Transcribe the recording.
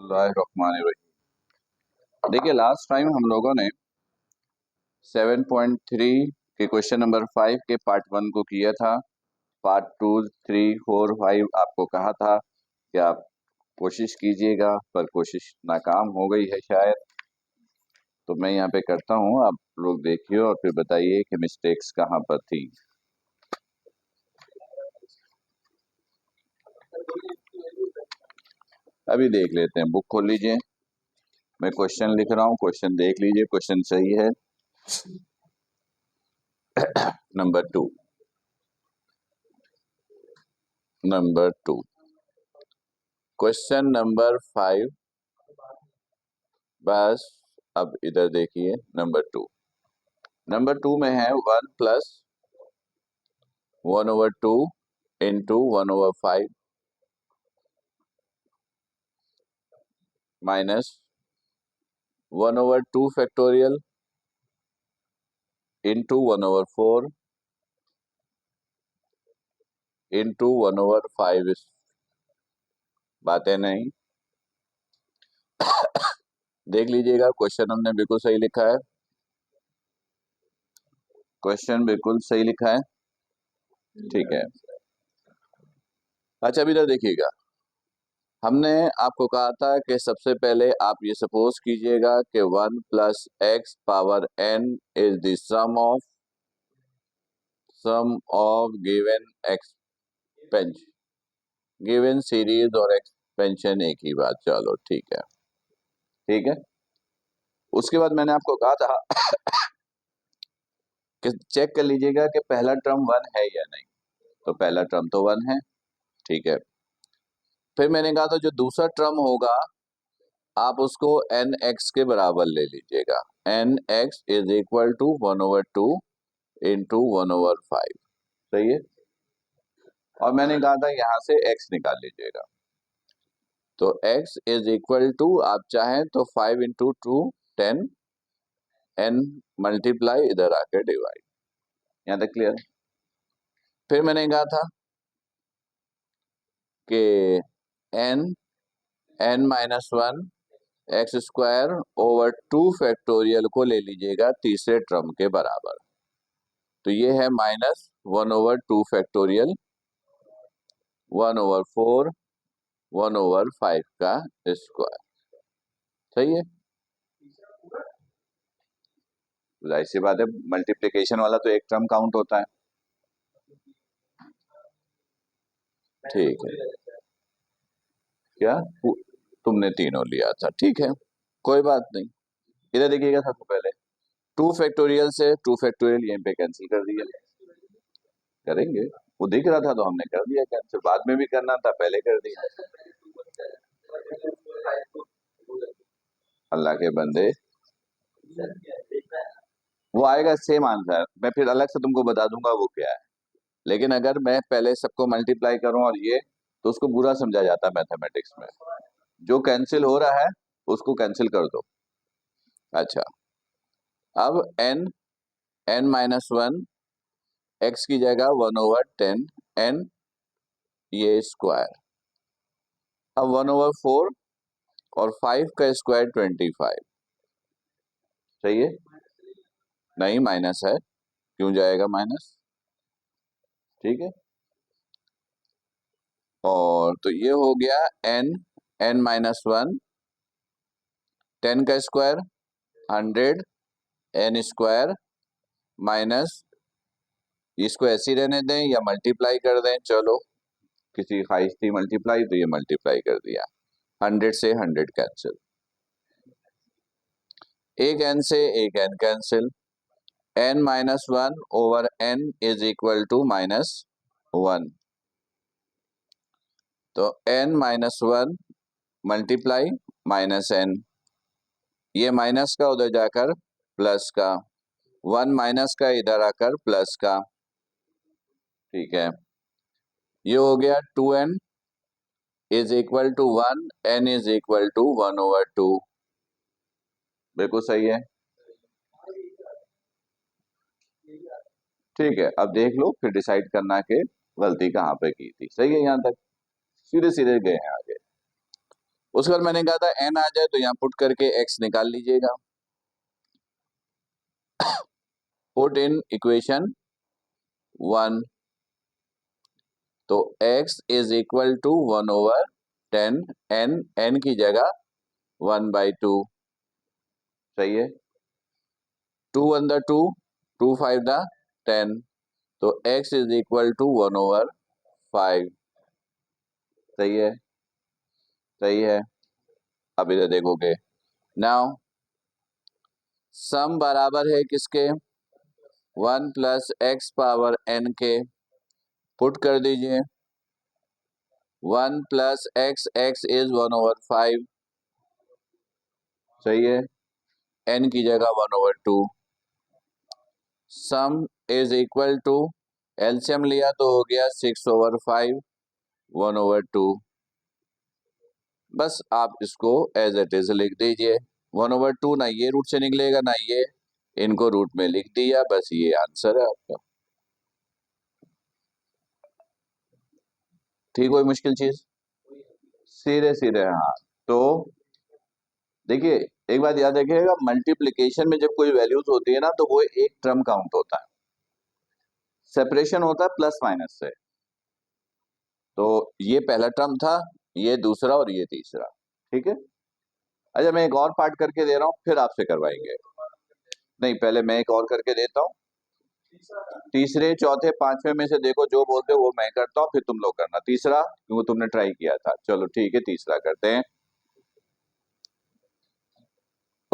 बिस्मिल्लाहिर्रहमानिर्रहीम। देखिए last time हम लोगों ने 7.3 के क्वेश्चन नंबर 5 के पार्ट 1 को किया था। पार्ट 2, 3, 4, 5 आपको कहा था कि आप कोशिश कीजिएगा, पर कोशिश नाकाम हो गई है शायद। तो मैं यहाँ पे करता हूँ, आप लोग देखिए और फिर बताइए कि मिस्टेक्स कहाँ पर थी। अभी देख लेते हैं, बुक खोल लीजिए, मैं क्वेश्चन लिख रहा हूँ, क्वेश्चन देख लीजिए, क्वेश्चन सही है। नंबर 2 क्वेश्चन नंबर 5, बस अब इधर देखिए। नंबर टू में है 1 plus 1/2 into 1/5 minus 1/2 factorial into 1/4 into 1/5। बातें नहीं, देख लीजिएगा, क्वेश्चन हमने बिल्कुल सही लिखा है। क्वेश्चन बिल्कुल सही लिखा है, ठीक है। अच्छा, अभी इधर देखिएगा, हमने आपको कहा था कि सबसे पहले आप ये सपोज कीजिएगा कि 1 plus x power n is the sum of given series और एक्सपेंशन एक ही बात। चलो ठीक है, ठीक है। उसके बाद मैंने आपको कहा था कि चेक कर लीजिएगा कि पहला टर्म 1 है या नहीं। तो पहला टर्म तो 1 है, ठीक है। फिर मैंने कहा था जो दूसरा टर्म होगा आप उसको nx के बराबर ले लीजिएगा। nx is equal to 1/2 into 1/5, सही है। और मैंने कहा था यहां से x निकाल लीजिएगा। तो x इज इक्वल टू, आप चाहें तो 5 इंटू 2 10, n मल्टीप्लाई इधर आकर डिवाइड। यहां तक क्लियर। फिर मैंने कहा था कि n minus 1 x square over 2 factorial को ले लीजिएगा तीसरे टर्म के बराबर। तो ये है माइनस 1/2 फैक्टोरियल 1/4 1/5 का स्क्वायर, सही है। जाहिर सी बात है, मल्टीप्लिकेशन वाला तो एक टर्म काउंट होता है, ठीक है। क्या तुमने तीनों लिया था, ठीक है, कोई बात नहीं। इधर देखिएगा, सबसे पहले 2 फैक्टोरियल से 2 फैक्टोरियल यहीं पे कैंसिल कर दिया, करेंगे। वो दिख रहा था तो हमने कर दिया कैंसिल, बाद में भी करना था, पहले कर दिया। अल्लाह के बंदे, वो आएगा सेम आंसर, मैं फिर अलग से तुमको बता दूंगा वो क्या है। लेकिन अगर मैं पहले सबको मल्टीप्लाई करूं और ये, तो उसको बुरा समझा जाता है मैथमेटिक्स में। जो कैंसिल हो रहा है उसको कैंसिल कर दो। अच्छा, अब n माइनस 1 x की जगह 1/10 n ये स्क्वायर। अब 1/4 और 5 का स्क्वायर 25, सही है। नहीं, माइनस है, क्यों जाएगा माइनस, ठीक है। और तो ये हो गया n माइनस 1 10 का स्क्वायर 100 n स्क्वायर माइनस, इसको ऐसे ही रहने दें या मल्टीप्लाई कर दें, चलो किसी ख्वाहिश थी मल्टीप्लाई तो ये मल्टीप्लाई कर दिया। 100 से 100 कैंसिल, एक n से एक n cancel, n minus 1 over n is equal to minus 1। तो n minus 1 multiply minus n, ये माइनस का उधर जाकर प्लस का, 1 माइनस का इधर आकर प्लस का, ठीक है। ये हो गया 2n is equal to 1, n is equal to 1/2, बिल्कुल सही है, ठीक है। अब देख लो, फिर डिसाइड करना कि गलती कहाँ पे की थी। सही है, यहाँ तक सीधे सीधे गए हैं आगे। उसके बाद मैंने कहा था n आ जाए तो यहाँ पुट करके x निकाल लीजिएगा। पुट इन इक्वेशन 1, तो x is equal to 1/10, n की जगह 1/2, सही है। 2 1 द 2, 2 5 द 10, तो x इज इक्वल टू 1/5, सही है, सही है। अब इधर देखोगे, नाउ सम बराबर है किसके, 1 प्लस एक्स पावर n के, पुट कर दीजिए। 1 प्लस एक्स, एक्स इज 1/5, सही है, n की जगह 1/2। Sum is equal to, LCM लिया तो हो गया 6/5, 1/2। बस आप इसको एज इट इज लिख दीजिए। 1/2 ना ये रूट से निकलेगा ना ये, इनको रूट में लिख दिया, बस ये आंसर है आपका। ठीक, कोई मुश्किल चीज, सीधे सीधे, हाँ। तो देखिए, एक बात याद रखिएगा, मल्टीप्लिकेशन में जब कोई वैल्यूज होती है ना तो वो एक टर्म काउंट होता है, सेपरेशन होता है प्लस माइनस से। तो ये पहला टर्म था, ये दूसरा और ये तीसरा, ठीक है। अच्छा, मैं एक और पार्ट करके दे रहा हूँ, फिर आपसे करवाएंगे। नहीं, पहले मैं एक और करके देता हूँ, तीसरे चौथे पांचवे में से देखो, जो बोलते हो वो मैं करता हूँ, फिर तुम लोग करना तीसरा, क्योंकि तुमने ट्राई किया था। चलो ठीक है, तीसरा करते हैं।